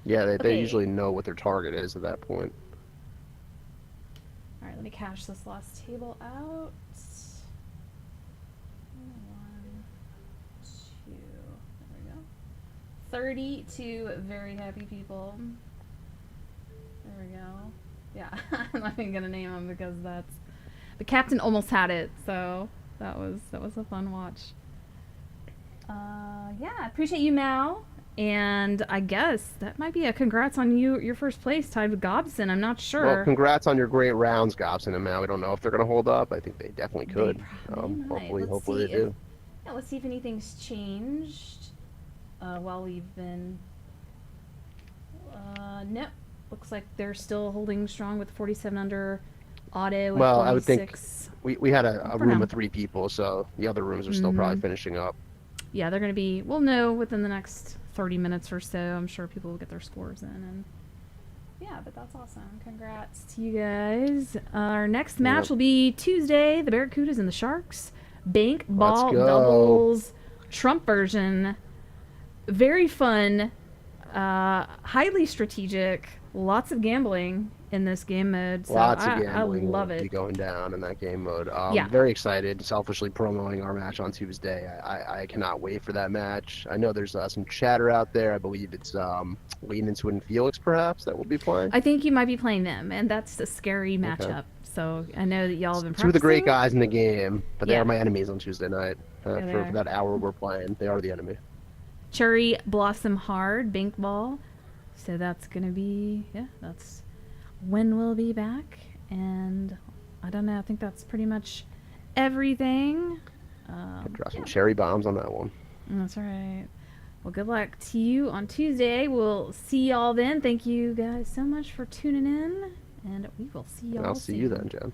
Yeah, they Okay. usually know what their target is at that point. All right, let me cash this last table out. 1, 2. There we go. 32 very happy people. There we go. Yeah, I'm not even gonna name them because that's the captain almost had it, so that was a fun watch. Yeah, I appreciate you, Mal. And I guess that might be a congrats on your first place tied with Gobson. I'm not sure. Well, congrats on your great rounds, Gobson and Mal. We don't know if they're going to hold up. I think they definitely They could. probably might. Let's Hopefully see they do. Yeah, let's see if anything's changed while we've been. Nope. Looks like they're still holding strong with 47 under auto. With Well, I would think 46. we had a For room now. of 3 people, so the other rooms are still probably Mhm. finishing up. Yeah, they're going to be. We'll know within the next 30 minutes or so. I'm sure people will get their scores in. And yeah, but that's awesome. Congrats to you guys. Our next match Yep. will be Tuesday. The Barracudas and the Sharks. Bank ball go. doubles. Trump version. Very fun. Highly strategic. Lots of gambling in this game mode. So Lots of I gambling love will be it. going down in that game mode. Yeah. Very excited, selfishly promoting our match on Tuesday. I cannot wait for that match. I know there's some chatter out there. I believe it's Lean Into and Felix, perhaps, that will be playing. I think you might be playing them, and that's a scary matchup. So I know that y'all have been Two of the great practicing. guys in the game, but they Yeah. are my enemies on Tuesday night. Yeah, they For are. that hour we're playing, they are the enemy. Cherry Blossom Hard, Bank Ball. So that's going to be, that's when we'll be back. And I don't know, I think that's pretty much everything. Could drop some cherry bombs on that one. That's all right. Well, good luck to you on Tuesday. We'll see y'all then. Thank you guys so much for tuning in. And we will see y'all I'll see you soon. then, Jen.